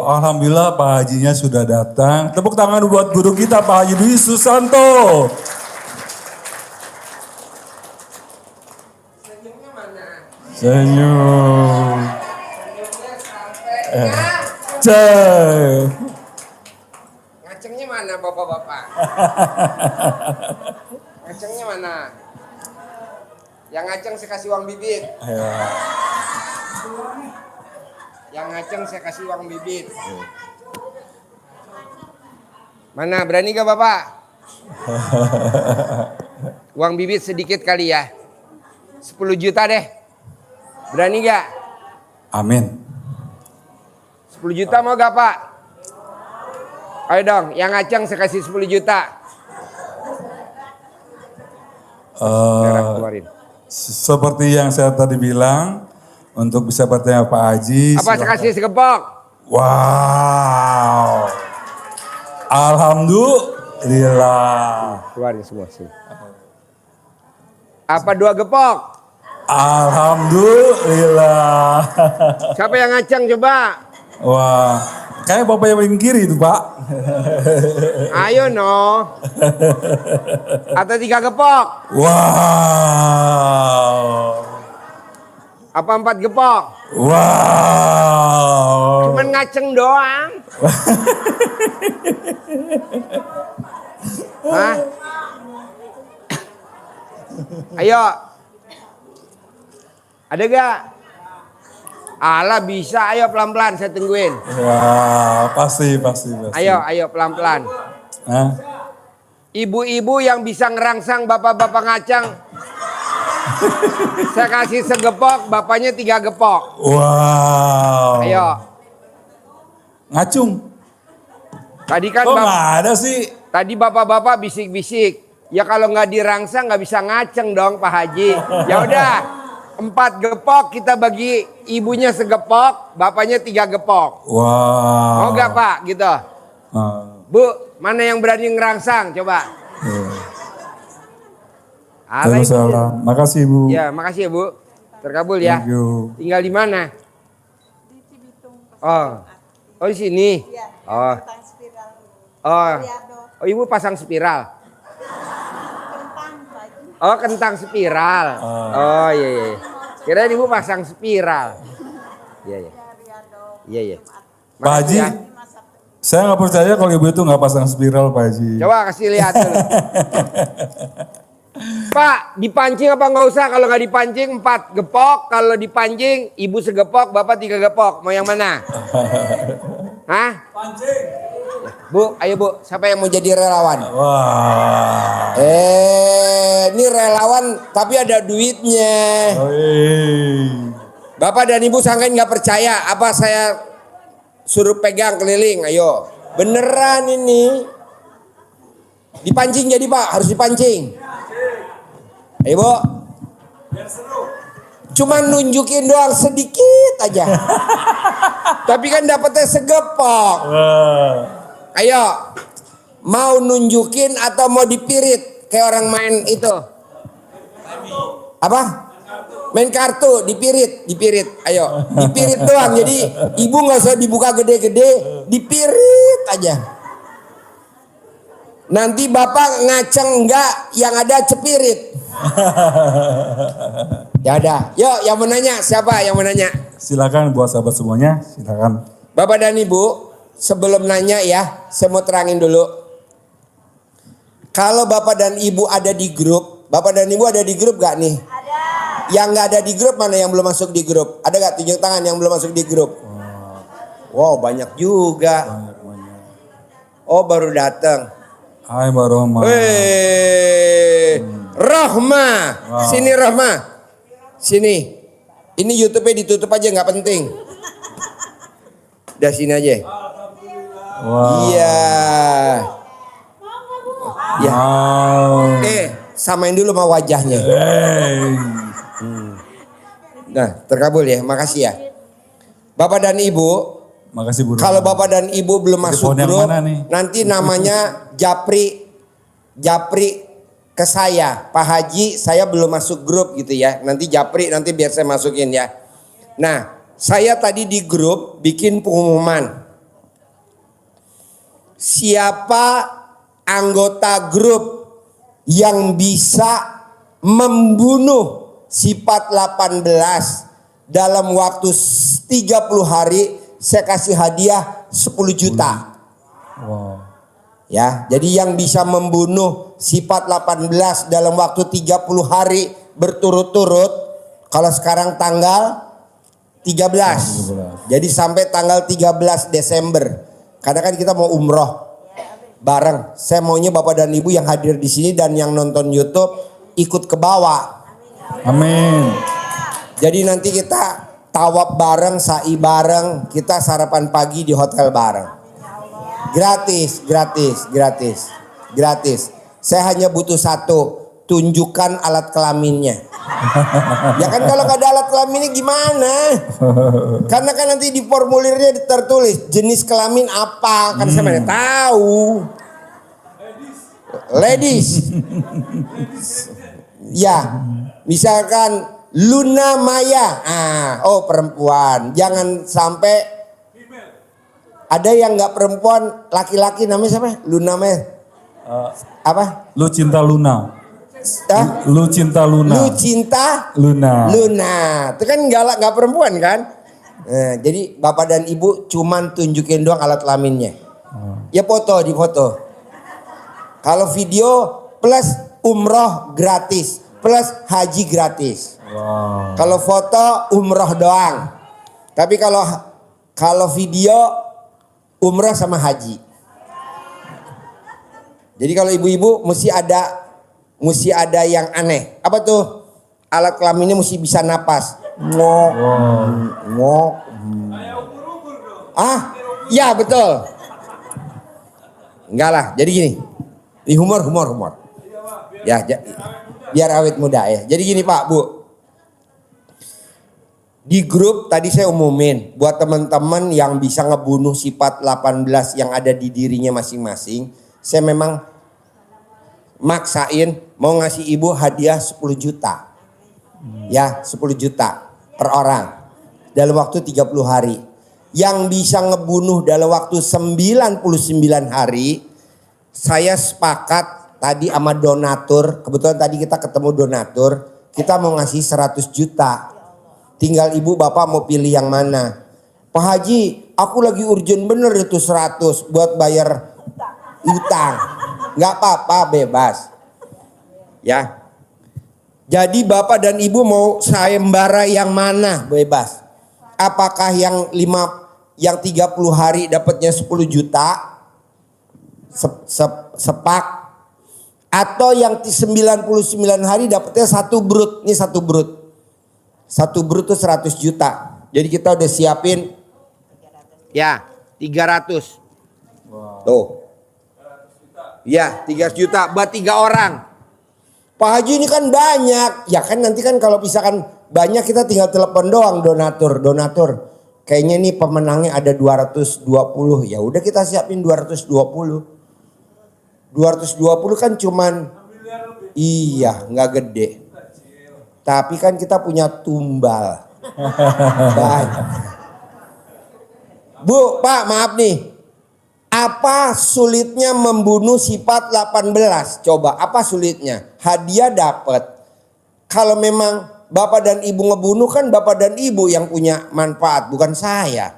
Alhamdulillah Pak Hajinya sudah datang. Tepuk tangan buat guru kita Pak Haji Dwi Susanto. Senyumnya mana? Senyum. Senyumnya sampai ngacengnya mana bapak-bapak? Ngacengnya mana? Yang ngaceng saya kasih uang bibit. Ya. Yang ngaceng saya kasih uang bibit. Mana berani gak bapak? Uang bibit sedikit kali ya. 10 juta deh. Berani gak? Amin. 10 juta mau gak pak? Ayo dong, yang ngaceng saya kasih 10 juta. Keluarin. Seperti yang saya tadi bilang, untuk bisa bertanya Pak Haji. Apa saya kasih segepok? Wow. Alhamdulillah. Keluarin semua sih. Apa 2 gepok? Alhamdulillah. Siapa yang ngaceng coba? Wah, kayak bapak yang paling kiri itu Pak. Ayo no. Atau 3 gepok? Wow. Apa 4 gepok? Wow. Cuman ngaceng doang. Hah? Ayo. Ada gak? Alah bisa, ayo pelan-pelan saya tungguin. Ya, pasti. Ayo pelan-pelan. Hah? Ibu-ibu yang bisa ngerangsang bapak-bapak ngaceng. Saya kasih segepok, bapaknya 3 gepok. Wow. Ayo. Ngacung. Tadi kan Kok nggak ada sih? tadi bapak-bapak bisik-bisik. Ya kalau nggak dirangsang nggak bisa ngaceng dong Pak Haji. Ya udah, 4 gepok kita bagi ibunya segepok, bapaknya 3 gepok. Wow. Mau nggak Pak? Gitu. Bu, mana yang berani ngerangsang? Coba. Waalaikumsalam. Makasih Bu. Ya, makasih ya Bu. Terkabul ya. Thank you. Tinggal di mana? Di Cibitung. Oh di sini. Iya. Oh. Kentang spiral. Oh. Riado. Oh ibu pasang spiral. Kentang baju. Oh kentang spiral. Oh iya. Kira ibu pasang spiral. Iya. Riado. Iya. Pak Haji, ya. saya nggak percaya kalau ibu itu nggak pasang spiral Pak Haji. Coba kasih lihat dulu. Pak, dipancing apa nggak usah? Kalau nggak dipancing 4 gepok, kalau dipancing ibu segepok, bapak 3 gepok. Mau yang mana? Hah? Pancing. Bu, ayo Bu, siapa yang mau jadi relawan? Wah. Ini relawan tapi ada duitnya. Bapak dan Ibu sangkain nggak percaya? Apa saya suruh pegang keliling? Ayo, beneran ini. Dipancing jadi Pak, harus dipancing. Ayo Bu. Cuman nunjukin doang sedikit aja. Tapi kan dapetnya segepok. Ayo. Mau nunjukin atau mau dipirit? Kayak orang main itu. Apa? Main kartu, dipirit. Ayo, dipirit doang. Jadi ibu nggak usah dibuka gede-gede, dipirit aja. Nanti bapak ngaceng enggak, yang ada cepirit. Ya ada. Yuk, yang mau nanya siapa yang mau nanya? Silakan buat sahabat semuanya, silakan. Bapak dan Ibu, sebelum nanya ya, saya mau terangin dulu. Kalau Bapak dan Ibu ada di grup, Bapak dan Ibu ada di grup gak nih? Ada. Yang gak ada di grup mana yang belum masuk di grup? Ada gak tunjuk tangan yang belum masuk di grup? Wow, banyak juga. Oh, baru datang. Hai Mbak Roma. Rohma, Wow. sini Rohma, sini. Ini YouTube-nya ditutup aja, nggak penting. Udah sini aja. Wow. Iya. Ya. Wow. Samain dulu sama wajahnya. Nah, terkabul ya, makasih ya. Bapak dan Ibu, Makasih Bu Roma. kalau Bapak dan Ibu belum masuk Telepon yang grup, mana nih? nanti namanya Japri ke saya, Pak Haji, saya belum masuk grup gitu ya. Nanti Japri, nanti biar saya masukin ya. Nah, saya tadi di grup bikin pengumuman. siapa anggota grup yang bisa membunuh sifat 18 dalam waktu 30 hari, saya kasih hadiah 10 juta. Wow. Ya, jadi yang bisa membunuh sifat 18 dalam waktu 30 hari berturut-turut, kalau sekarang tanggal 13. Jadi sampai tanggal 13 Desember. Karena kan kita mau umroh bareng. Saya maunya Bapak dan Ibu yang hadir di sini dan yang nonton YouTube ikut ke bawah. Amin. Jadi nanti kita tawaf bareng, sa'i bareng, kita sarapan pagi di hotel bareng. Gratis, gratis, gratis, gratis. Saya hanya butuh satu, tunjukkan alat kelaminnya. Ya kan kalau gak ada alat kelaminnya gimana? Karena kan nanti di formulirnya tertulis jenis kelamin apa, kan saya mana tahu. Ladies. Ya, misalkan Luna Maya, oh perempuan. Jangan sampai ada yang nggak perempuan, laki-laki namanya siapa? Luna Maya. Apa? Lu cinta Luna. Hah? Lu cinta Luna. Lu cinta Luna. Luna. Itu kan nggak perempuan kan? Nah, jadi Bapak dan Ibu cuman tunjukin doang alat kelaminnya. Ya foto, di foto. Kalau video plus umroh gratis, plus haji gratis. Wow. Kalau foto umroh doang. Tapi kalau video umroh sama haji. Jadi kalau ibu-ibu mesti ada yang aneh. Apa tuh? Alat kelaminnya mesti bisa napas. Ngok, ngok. Ya betul. Enggak lah. Jadi gini. Di humor. Ya, biar awet muda ya. Jadi gini Pak, Bu. Di grup tadi saya umumin buat teman-teman yang bisa ngebunuh sifat 18 yang ada di dirinya masing-masing. Saya memang maksain mau ngasih ibu hadiah 10 juta. Ya 10 juta per orang dalam waktu 30 hari. Yang bisa ngebunuh dalam waktu 99 hari, saya sepakat tadi sama donatur. Kebetulan tadi kita ketemu donatur, kita mau ngasih 100 juta. Tinggal ibu bapak mau pilih yang mana. Pak Haji, aku lagi urgent bener itu 100 buat bayar utang. Nggak apa-apa, bebas. Ya. Jadi bapak dan ibu mau sayembara yang mana? Bebas. Apakah yang 30 hari dapatnya 10 juta? Sepak. Atau yang 99 hari dapatnya 1 brut. Ini 1 brut. 1 brut itu 100 juta. Jadi kita udah siapin ya 300. Wow. Tuh. Ya 300 juta buat 3 orang. Pak Haji ini kan banyak. Ya kan nanti kan kalau misalkan banyak kita tinggal telepon doang donatur. Kayaknya nih pemenangnya ada 220. Ya udah kita siapin 220. 220 kan cuman iya nggak gede. Tapi kan kita punya tumbal. Banyak. Bu, Pak, maaf nih. Apa sulitnya membunuh sifat 18? Coba, apa sulitnya? Hadiah dapat. Kalau memang Bapak dan Ibu ngebunuh kan Bapak dan Ibu yang punya manfaat, bukan saya.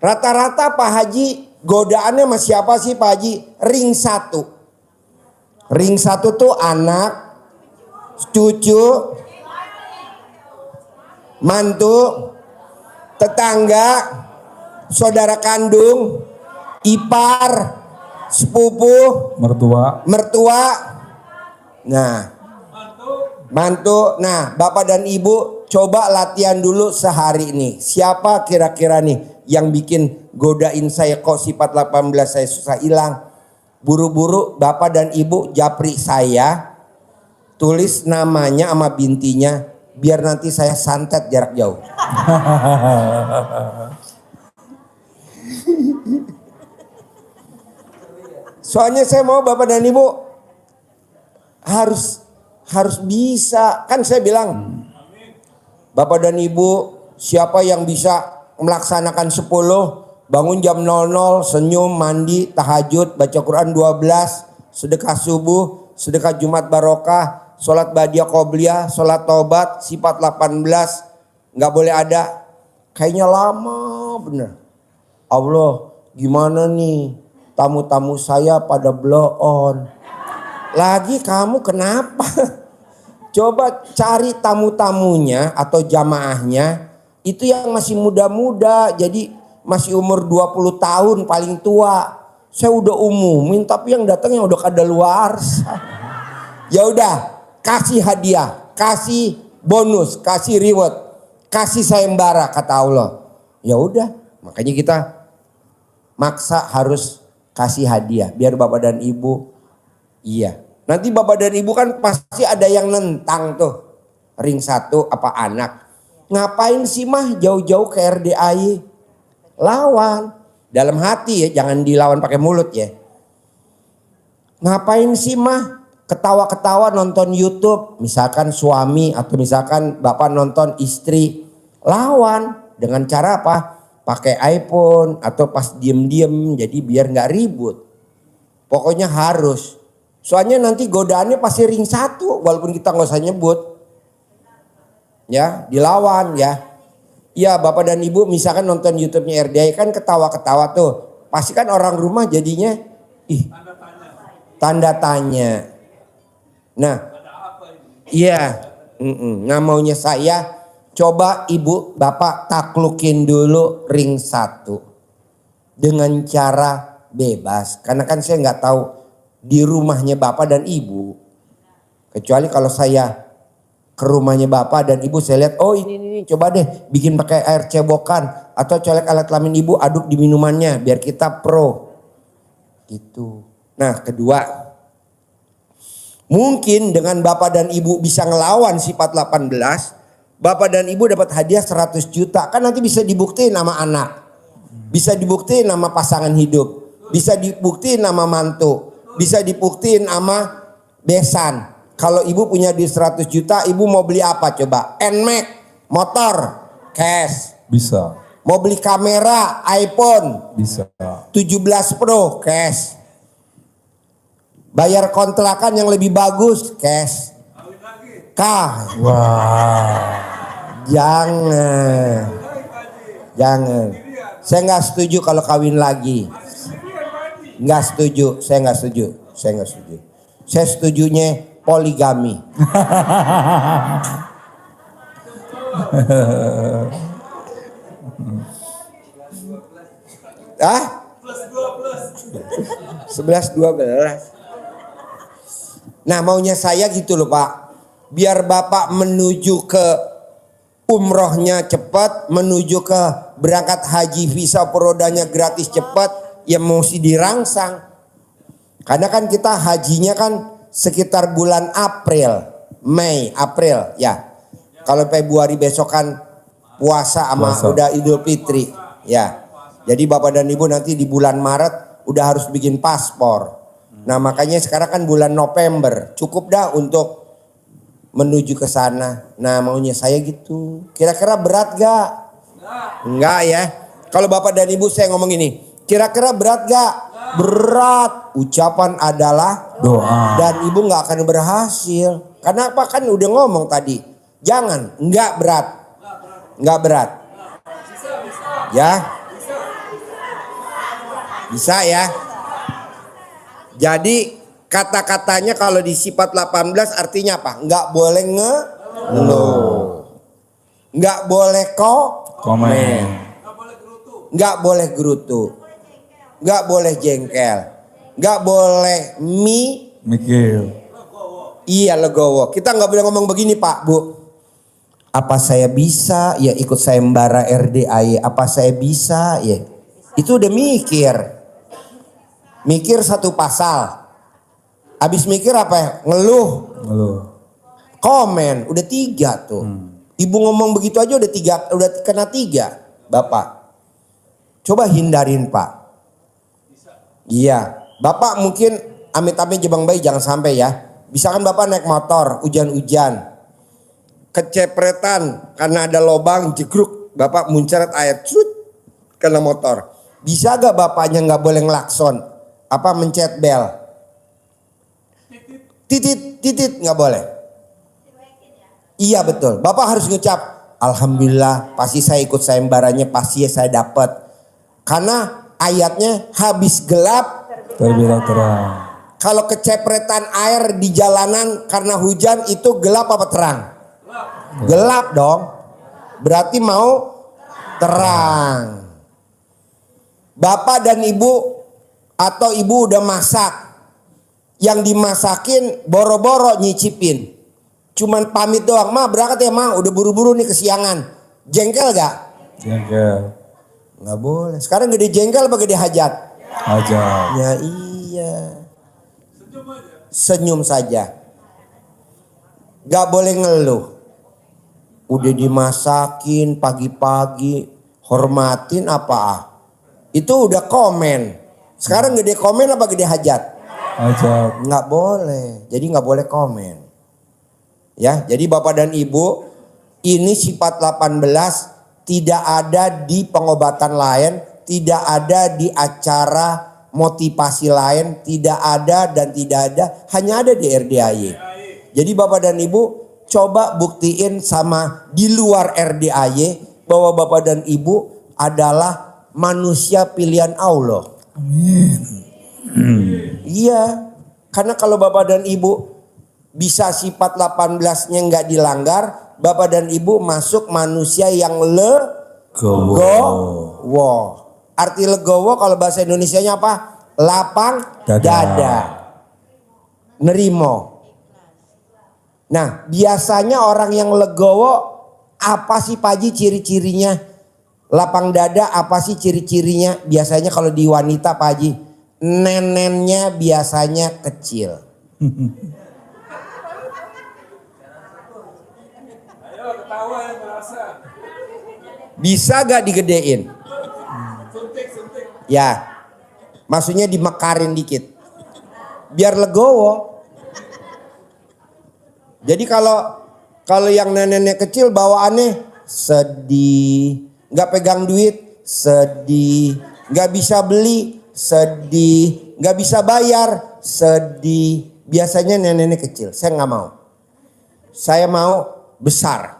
Rata-rata Pak Haji, godaannya sama siapa sih Pak Haji? Ring 1. Ring 1 tuh anak, cucu, mantu, tetangga, saudara kandung, ipar, sepupu, mertua. Nah, mantu. Nah, Bapak dan Ibu coba latihan dulu sehari ini. Siapa kira-kira nih yang bikin godain saya kok sifat 18 saya susah hilang? Buru-buru Bapak dan Ibu japri saya. Tulis namanya sama bintinya biar nanti saya santet jarak jauh. Soalnya saya mau Bapak dan Ibu harus bisa. Kan saya bilang Bapak dan Ibu siapa yang bisa melaksanakan 10 Bangun jam 00, senyum, mandi, tahajud, baca Quran 12, sedekah subuh, sedekah Jumat barokah, sholat badiah qobliyah, sholat taubat, sifat 18, nggak boleh ada. Kayaknya lama bener. Allah, gimana nih? Tamu-tamu saya pada blow on. Lagi kamu kenapa? Coba cari tamu-tamunya atau jamaahnya itu yang masih muda-muda, jadi masih umur 20 tahun paling tua. Saya udah umumin tapi yang datang yang udah kadaluarsa. Ya udah, kasih hadiah, kasih bonus, kasih reward, kasih sayembara kata Allah. Ya udah, makanya kita maksa harus kasih hadiah biar bapak dan ibu. Iya. Nanti bapak dan ibu kan pasti ada yang nentang tuh. Ring 1 apa anak. Ngapain sih mah jauh-jauh ke RDAY? Lawan. Dalam hati ya, jangan dilawan pakai mulut ya. Ngapain sih mah ketawa-ketawa nonton YouTube. Misalkan suami atau misalkan bapak nonton istri. Lawan. Dengan cara apa? Pakai iPhone atau pas diem-diem. Jadi biar gak ribut. Pokoknya harus. Soalnya nanti godaannya pasti ring 1 walaupun kita nggak usah nyebut. Ya, dilawan ya. Iya, bapak dan ibu misalkan nonton YouTube-nya RDI kan ketawa-ketawa tuh. Pasti kan orang rumah jadinya tanda tanya. Nah, iya. Nah maunya saya coba ibu bapak taklukin dulu ring 1 dengan cara bebas. Karena kan saya nggak tahu di rumahnya bapak dan ibu. Kecuali kalau saya ke rumahnya bapak dan ibu saya lihat, oh ini coba deh bikin pakai air cebokan atau colek alat kelamin ibu aduk di minumannya biar kita pro. Gitu. Nah kedua, mungkin dengan bapak dan ibu bisa ngelawan sifat 18, bapak dan ibu dapat hadiah 100 juta. Kan nanti bisa dibuktiin nama anak, bisa dibuktiin nama pasangan hidup, bisa dibuktiin nama mantu, bisa dibuktiin nama besan. Kalau ibu punya di 100 juta, ibu mau beli apa coba? NMAX, motor, cash. Bisa. Mau beli kamera, iPhone. Bisa. 17 Pro, cash. Bayar kontrakan yang lebih bagus, cash. Kah? Wah. Jangan. Jangan. Saya nggak setuju kalau kawin lagi. Nggak setuju, saya nggak setuju. Saya setujunya poligami. Ah? Plus 11 12. Nah, maunya saya gitu loh, Pak. Biar Bapak menuju ke umrohnya cepat, menuju ke berangkat haji visa perodanya gratis cepat, ya mesti dirangsang. Karena kan kita hajinya kan sekitar bulan April, Mei, April ya. Kalau Februari besok kan puasa sama udah Idul Fitri ya. Jadi Bapak dan Ibu nanti di bulan Maret udah harus bikin paspor. Nah makanya sekarang kan bulan November, cukup dah untuk menuju ke sana. Nah maunya saya gitu. Kira-kira berat gak? Enggak ya. Kalau Bapak dan Ibu saya ngomong ini, kira-kira berat gak? Berat. Ucapan adalah Doa. dan ibu gak akan berhasil. Karena apa, kan udah ngomong tadi. Jangan, enggak berat. Enggak berat. Ya. Bisa ya. Jadi kata-katanya kalau di sifat 18 artinya apa? Enggak boleh ngeluh. Enggak boleh komen. Enggak boleh gerutu. Enggak boleh jengkel. Enggak boleh Mikir. iya legowo. Kita enggak boleh ngomong begini, Pak, Bu. Apa saya bisa? Ya ikut sayembara RDAY. Apa saya bisa? Ya. Itu udah mikir. Mikir satu pasal. Habis mikir apa ya? Ngeluh. Komen. Udah 3 tuh. Ibu ngomong begitu aja udah kena 3, Bapak. Coba hindarin, Pak. Iya. Bapak mungkin amit-amit jebang bayi jangan sampai ya. Misalkan Bapak naik motor, hujan-hujan. Kecepretan karena ada lobang jegruk. Bapak muncrat air. Crut, kena motor. Bisa gak bapaknya nggak boleh ngelakson? Apa mencet bel? Titit, titit nggak boleh. Iya betul. Bapak harus ngucap, alhamdulillah pasti saya ikut sayembaranya, pasti saya dapat. Karena ayatnya habis gelap Terbitlah terang. kalau kecepretan air di jalanan karena hujan itu gelap apa terang? Gelap dong. Berarti mau terang. Bapak dan ibu atau ibu udah masak. Yang dimasakin boro-boro nyicipin. Cuman pamit doang. Ma berangkat ya ma, udah buru-buru nih kesiangan. Jengkel gak? Jengkel. Nggak boleh. Sekarang gede jengkel apa gede hajat? Aja. Ya iya. Senyum saja. Gak boleh ngeluh. Udah dimasakin pagi-pagi. Hormatin apa? Itu udah komen. Sekarang gede komen apa gede hajat? Aja. Nggak boleh. Jadi nggak boleh komen. Ya, jadi bapak dan ibu, ini sifat 18 tidak ada di pengobatan lain, tidak ada di acara motivasi lain, tidak ada dan tidak ada, hanya ada di RDAY. Jadi bapak dan ibu coba buktiin sama di luar RDAY bahwa bapak dan ibu adalah manusia pilihan Allah. Iya, karena kalau bapak dan ibu bisa sifat 18-nya nggak dilanggar, bapak dan ibu masuk manusia yang legowo. Arti legowo kalau bahasa Indonesianya apa? Lapang dada. Nerimo. Nah, biasanya orang yang legowo apa sih Pak Haji ciri-cirinya? Lapang dada apa sih ciri-cirinya? Biasanya kalau di wanita Pak Haji, nenennya biasanya kecil. Bisa gak digedein? Ya, maksudnya dimekarin dikit. Biar legowo. Jadi kalau yang neneknya kecil bawaannya sedih, nggak pegang duit, sedih, nggak bisa beli, sedih, nggak bisa bayar, sedih. Biasanya neneknya kecil. Saya nggak mau. Saya mau besar.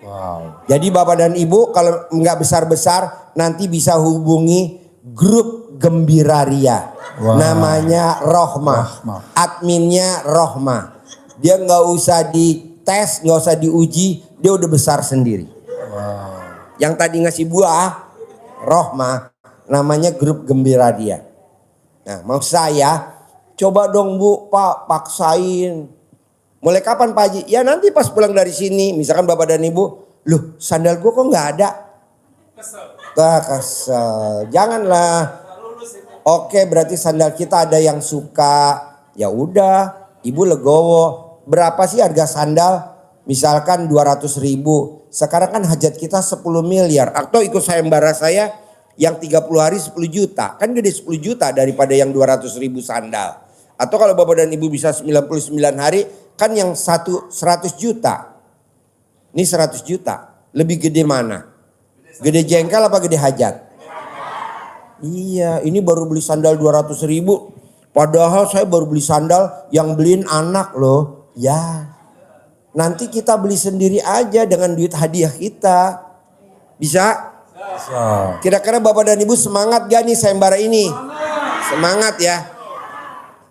Wow. Jadi bapak dan ibu kalau nggak besar-besar nanti bisa hubungi grup Gembiraria. Wow. Namanya Rohmah. Adminnya Rohmah. Dia nggak usah dites, nggak usah diuji, dia udah besar sendiri. Wow. Yang tadi ngasih buah Rohmah, namanya grup Gembiraria. Nah, mau saya coba dong Bu, Pak, paksain. Mulai kapan Pak Haji? Ya nanti pas pulang dari sini, misalkan bapak dan ibu, loh sandal gue kok nggak ada? Kesel. Janganlah. Oke, berarti sandal kita ada yang suka. Ya udah, ibu legowo. Berapa sih harga sandal? Misalkan 200.000. Sekarang kan hajat kita 10 miliar. Atau ikut sayembara saya yang 30 hari 10 juta. Kan gede 10 juta daripada yang 200.000 sandal. Atau kalau bapak dan ibu bisa 99 hari, kan yang 100 juta. Ini 100 juta. Lebih gede mana? Gede jengkel apa gede hajat? Iya, ini baru beli sandal 200.000. Padahal saya baru beli sandal yang beliin anak loh. Ya, nanti kita beli sendiri aja dengan duit hadiah kita. Bisa? Kira-kira bapak dan ibu semangat gak nih sayembara ini? Semangat ya.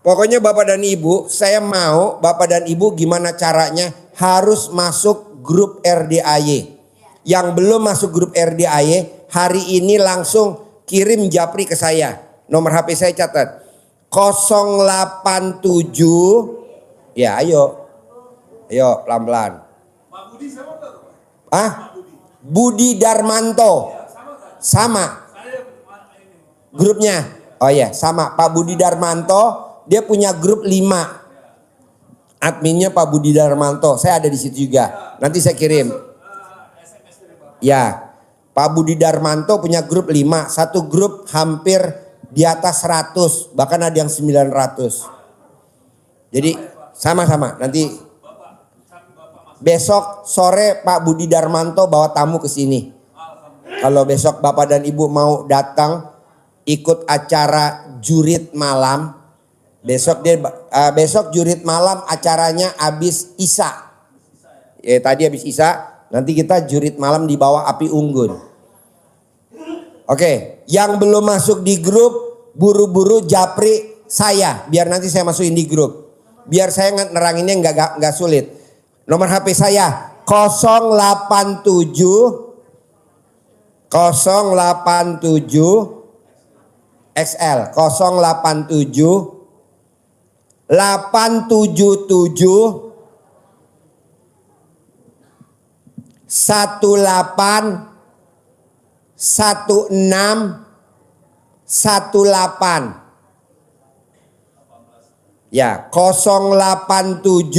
Pokoknya bapak dan ibu, saya mau bapak dan ibu gimana caranya harus masuk grup RDAY. Yang belum masuk grup RDAY, hari ini langsung kirim japri ke saya. Nomor HP saya catat. 087. Ya ayo. Ayo pelan-pelan. Budi Darmanto. Sama. Grupnya. Oh ya sama. Pak Budi Darmanto. Dia punya grup 5. Adminnya Pak Budi Darmanto. Saya ada di situ juga. Nanti saya kirim. Ya. Pak Budi Darmanto punya grup 5. Satu grup hampir di atas 100. Bahkan ada yang 900. Jadi sama-sama. Nanti besok sore Pak Budi Darmanto bawa tamu ke sini. Kalau besok bapak dan ibu mau datang ikut acara jurit malam. Besok jurit malam acaranya habis Isya. Tadi habis Isya, nanti kita jurit malam di bawah api unggun. Oke, yang belum masuk di grup buru-buru japri saya, biar nanti saya masukin di grup. Biar saya neranginnya nggak sulit. Nomor HP saya 087 XL 087 877 1618. Ya, 087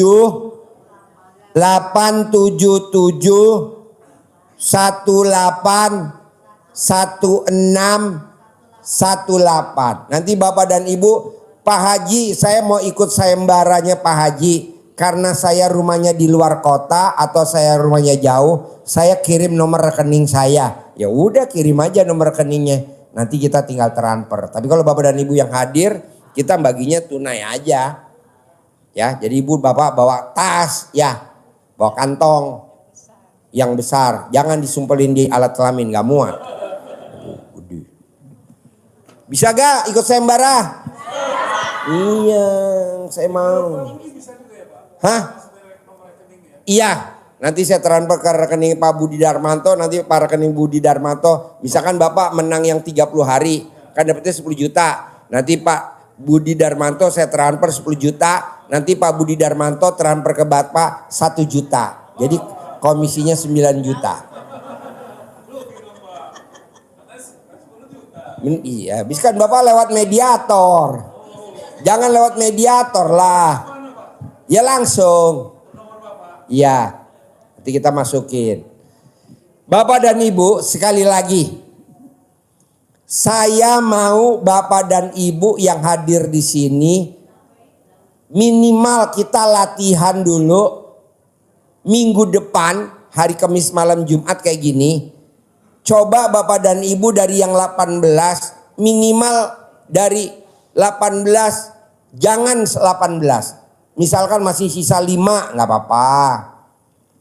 877 18 Nanti Bapak dan Ibu, Pak Haji, saya mau ikut sayembaranya Pak Haji. Karena saya rumahnya di luar kota atau saya rumahnya jauh, saya kirim nomor rekening saya. Ya udah, kirim aja nomor rekeningnya. Nanti kita tinggal transfer. Tapi kalau Bapak dan Ibu yang hadir, kita baginya tunai aja. Ya, jadi Ibu Bapak bawa tas, ya. Bawa kantong yang besar. Jangan disumpelin di alat kelamin, gak muat. Bisa gak ikut sayembara? Iya, saya mau. Hah? Iya, nanti saya transfer ke rekening Pak Budi Darmanto. Nanti Pak rekening Budi Darmanto, misalkan Bapak menang yang 30 hari, kan dapetnya 10 juta. Nanti Pak Budi Darmanto saya transfer 10 juta. Nanti Pak Budi Darmanto transfer ke Bapak 1 juta. Jadi komisinya 9 juta. Iya, bisa kan Bapak lewat mediator. Jangan lewat mediator lah. Ya langsung. Iya. Nanti kita masukin. Bapak dan Ibu, sekali lagi. Saya mau Bapak dan Ibu yang hadir di sini minimal kita latihan dulu minggu depan, hari Kamis malam Jumat kayak gini. Coba Bapak dan Ibu dari yang 18, minimal dari 18, jangan 18. Misalkan masih sisa 5 gak apa-apa.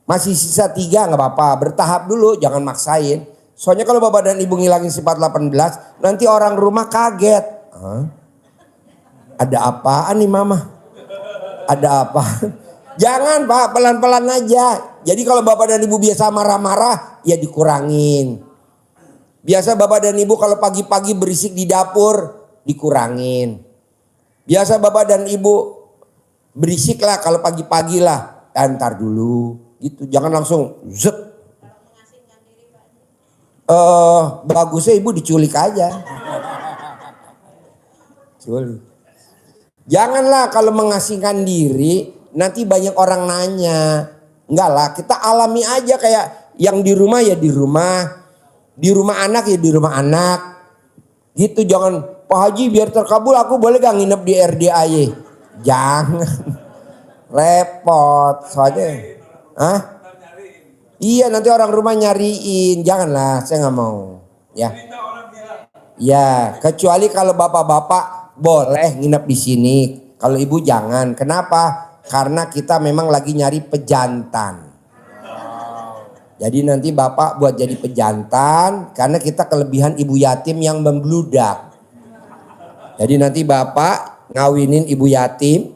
Masih sisa 3 gak apa-apa. Bertahap dulu, jangan maksain. Soalnya kalau Bapak dan Ibu ngilangin sifat 18, nanti orang rumah kaget. Hah? Ada apaan nih Mama? Ada apa? Jangan Pak, pelan-pelan aja. Jadi kalau Bapak dan Ibu biasa marah-marah, ya dikurangin. Biasa Bapak dan Ibu kalau pagi-pagi berisik di dapur, dikurangin. Biasa Bapak dan Ibu berisik lah kalau pagi-pagi lah. Ntar dulu gitu, jangan langsung zet. Bagusnya Ibu diculik aja. Culik. Janganlah kalau mengasingkan diri, nanti banyak orang nanya. Enggak lah, kita alami aja kayak yang di rumah ya di rumah. Di rumah anak ya di rumah anak. Gitu, jangan Pak Haji biar terkabul aku boleh gak nginep di RDAY? Jangan. Repot soalnya. Hah? Iya nanti orang rumah nyariin. Janganlah, saya gak mau. Ya. Ya, kecuali kalau bapak-bapak boleh nginep di sini. Kalau ibu jangan. Kenapa? Karena kita memang lagi nyari pejantan. Jadi nanti bapak buat jadi pejantan. Karena kita kelebihan ibu yatim yang membludak. Jadi nanti bapak ngawinin ibu yatim.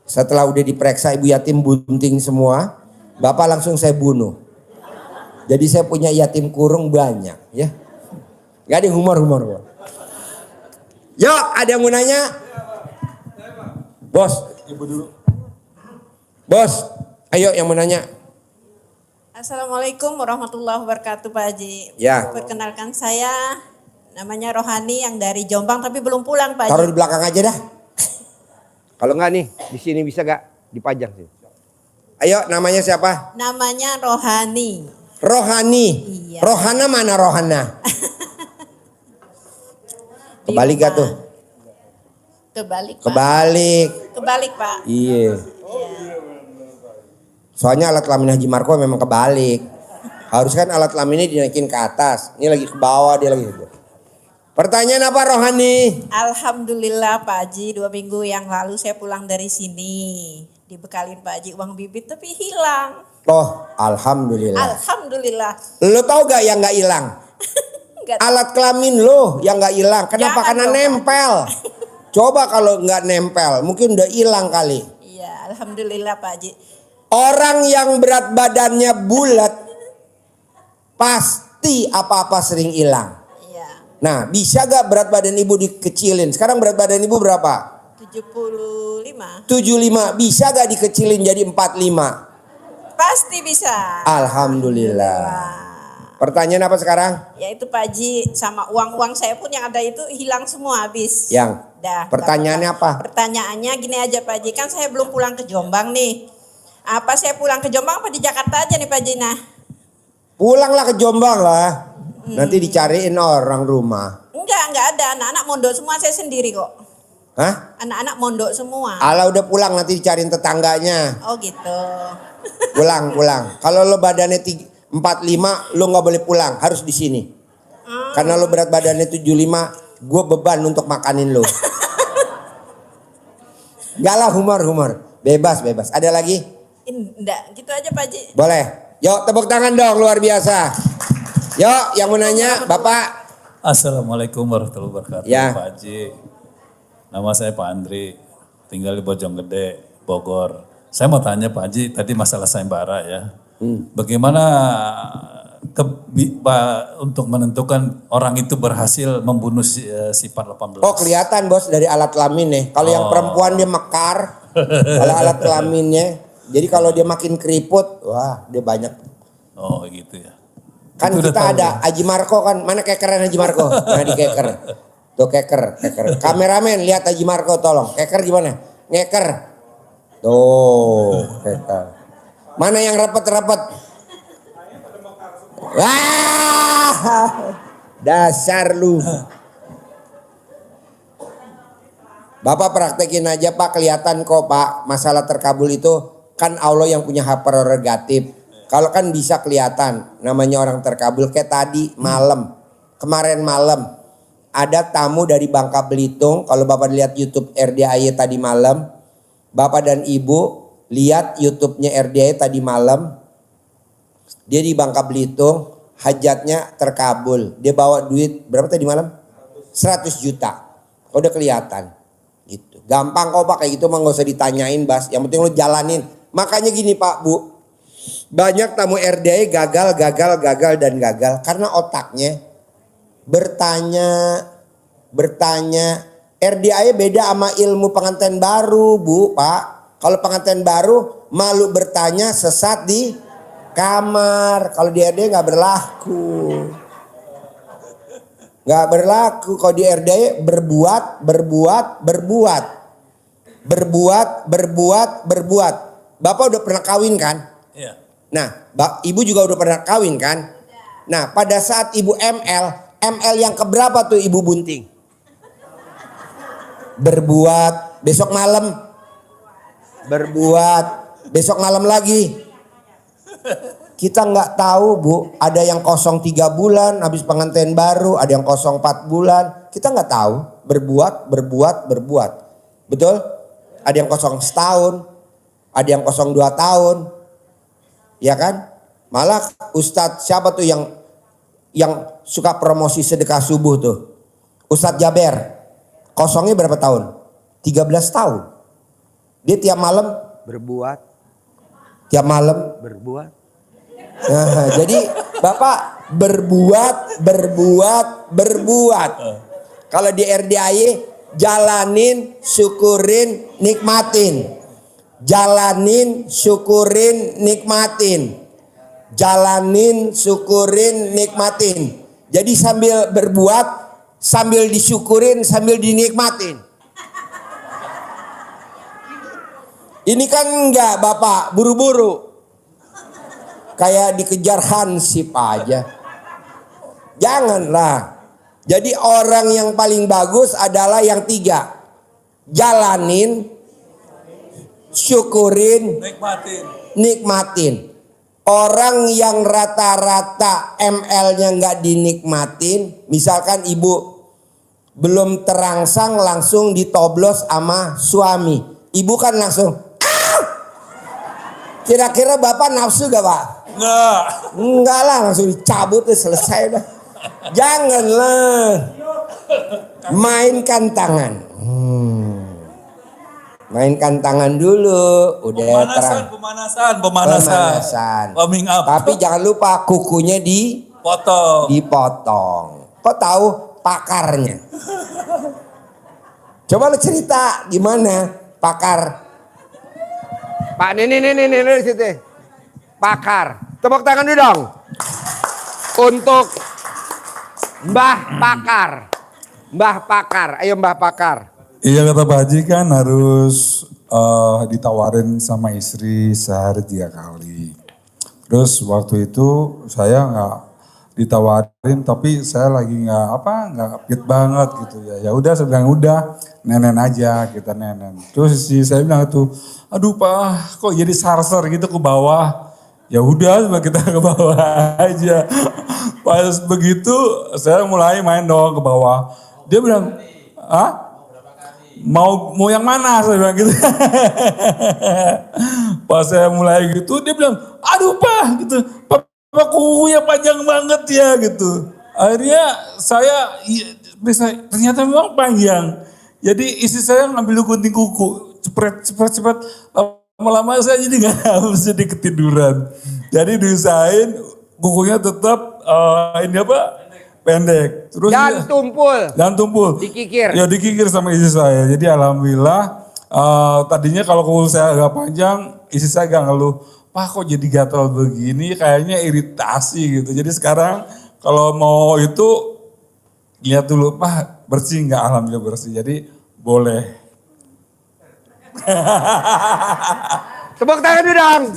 Setelah udah diperiksa ibu yatim bunting semua. Bapak langsung saya bunuh. Jadi saya punya yatim kurung banyak ya. Gak ada humor. Yuk, ada yang mau nanya? Bos, ibu dulu. Bos, ayo yang mau nanya. Assalamualaikum warahmatullahi wabarakatuh Pak Haji. Ya. Perkenalkan saya namanya Rohani yang dari Jombang tapi belum pulang Pak Haji. Taruh di belakang aja dah. Kalau enggak nih, di sini bisa gak dipajang sih? Ayo, namanya siapa? Namanya Rohani. Rohani. Iya. Rohana mana Rohana? Kebalik gak tuh? Kebalik Pak. Kebalik. Kebalik Pak. Iya. Soalnya alat kelamin Haji Marco memang kebalik. Harus kan alat kelaminnya dinaikin ke atas. Ini lagi ke bawah, dia lagi gitu. Pertanyaan apa Rohani? Alhamdulillah Pak Haji, 2 minggu yang lalu saya pulang dari sini. Dibekalin Pak Haji uang bibit tapi hilang. Oh, alhamdulillah. Alhamdulillah. Lo tau gak yang gak hilang? Enggak. Alat kelamin lo yang gak hilang. Kenapa? Jangan Karena dong, nempel. Coba kalau nggak nempel, mungkin udah hilang kali. Iya, alhamdulillah Pak Haji. Orang yang berat badannya bulat pasti apa-apa sering hilang. Iya. Nah, bisa gak berat badan ibu dikecilin? Sekarang berat badan ibu berapa? 75. 75. Bisa gak dikecilin jadi 45? Pasti bisa. Alhamdulillah. Pertanyaan apa sekarang? Ya itu Pak Haji, sama uang-uang saya pun yang ada itu hilang semua habis. Yang Dah. pertanyaannya apa? Pertanyaannya gini aja Pak Haji, kan saya belum pulang ke Jombang nih. Apa saya pulang ke Jombang apa di Jakarta aja nih Pak Haji? Nah, Pulanglah ke Jombang lah. Nanti dicariin orang rumah. enggak ada. Anak-anak mondok semua, saya sendiri kok. Hah? Anak-anak mondok semua. Ala udah pulang, nanti dicariin tetangganya. Oh gitu. Pulang. Kalau lo badannya 45, lo nggak boleh pulang, harus di sini. Karena lo berat badannya 75, gue beban untuk makanin lo. Gak lah, humor. Bebas. Ada lagi? Enggak, gitu aja Pak Haji. Boleh. Yuk tepuk tangan dong, luar biasa. Yuk yang mau nanya, Bapak. Assalamualaikum warahmatullahi wabarakatuh, Ya. Pak Haji. Nama saya Pak Andri, tinggal di Bojonggede, Bogor. Saya mau tanya Pak Haji, tadi masalah sayembara ya. Bagaimana untuk menentukan orang itu berhasil membunuh sifat 18? Oh kelihatan bos dari alat kelamin nih. Kalau yang perempuan dia mekar, kalau alat kelaminnya. Jadi kalau dia makin keriput, wah dia banyak. Oh gitu ya. Kan Itu udah kita tahu ada ya? Haji Marco kan, mana kekeran Haji Marco? Nah di keker. Tuh keker. Kameramen lihat Haji Marco tolong. Keker gimana? Ngeker. Tuh keker. Mana yang rapet-rapet? Wah, dasar lu. Bapak praktekin aja Pak, kelihatan kok Pak. Masalah terkabul itu kan Allah yang punya hak prerogatif. Kalau kan bisa kelihatan namanya orang terkabul. Kayak tadi kemarin malam ada tamu dari Bangka Belitung. Kalau Bapak lihat YouTube RDAY tadi malam, Bapak dan Ibu lihat YouTube-nya RDAY tadi malam. Dia di Bangka Belitung, hajatnya terkabul. Dia bawa duit berapa tadi malam? 100 juta. Udah kelihatan. Gitu. Gampang kok Pak, kayak gitu mah gak usah ditanyain Bas. Yang penting lu jalanin. Makanya gini Pak Bu, banyak tamu RDAY gagal karena otaknya bertanya. RDAY beda sama ilmu pengantin baru Bu Pak. Kalau pengantin baru malu bertanya, sesat di kamar. Kalau di RDAY nggak berlaku. Kalau di RDAY berbuat. Bapak udah pernah kawin kan? Iya. Nah, Ibu juga udah pernah kawin kan? Nah, pada saat Ibu ML yang keberapa tuh Ibu bunting? Berbuat, besok malam. Berbuat, besok malam lagi. Kita nggak tahu Bu, ada yang kosong 3 bulan habis pengantin baru, ada yang kosong 4 bulan. Kita nggak tahu. Berbuat. Betul? Ada yang kosong setahun, ada yang kosong 2 tahun. Ya kan? Malah Ustadz siapa tuh yang suka promosi sedekah subuh tuh? Ustadz Jaber. Kosongnya berapa tahun? 13 tahun. Dia tiap malam berbuat. Nah, jadi Bapak berbuat. Kalau di RDAY jalanin, syukurin, nikmatin. Jalanin, syukurin, nikmatin. Jadi sambil berbuat, sambil disyukurin, sambil dinikmatin. Ini kan enggak Bapak, buru-buru. Kayak dikejar hansip aja. Janganlah. Jadi orang yang paling bagus adalah yang 3. Jalanin, syukurin, nikmatin. Orang yang rata-rata ML-nya nggak dinikmatin, misalkan Ibu belum terangsang langsung ditoblos sama suami. Ibu kan langsung, ah! Kira-kira bapak nafsu gak pak? Enggak. Enggak lah, langsung dicabut tuh, selesai udah. Janganlah. Mainkan tangan. Mainkan tangan dulu. Udah terang. Pemanasan. Warming up. Tapi jangan lupa kukunya dipotong. Kok tahu pakarnya? Coba lu cerita gimana pakar. Pak ini di situ. Pakar. Tepuk tangan dulu dong. Untuk Mbah Pakar. Mbah Pakar. Ayo Mbah Pakar. Iya kata Pak Haji kan harus ditawarin sama istri sehari 3 kali. Terus waktu itu saya nggak ditawarin tapi saya lagi nggak fit banget gitu ya. Ya udah saya bilang udah nenen aja kita nenen. Terus saya bilang itu, aduh Pak kok jadi sarser gitu ke bawah. Ya udah kita ke bawah aja. Pas begitu saya mulai main dong ke bawah. Dia bilang, ah? Mau yang mana? Saya bilang gitu. Pas saya mulai gitu dia bilang, aduh Pak gitu. Pak kukunya panjang banget ya gitu. Akhirnya saya ternyata memang panjang. Jadi istri saya ngambil gunting kuku. Cepet. Lama-lama saya jadi gak bisa ketiduran. Jadi diusahain kukunya tetap pendek. Terus Dan tumpul. Dikikir. Ya dikikir sama istri saya. Jadi alhamdulillah tadinya kalau kuku saya agak panjang, istri saya gak ngeluh. Pak kok jadi gatal begini, kayaknya iritasi gitu. Jadi sekarang kalau mau itu lihat dulu, Pak bersih nggak? Alhamdulillah bersih. Jadi boleh. Tepuk tangan dulu dong.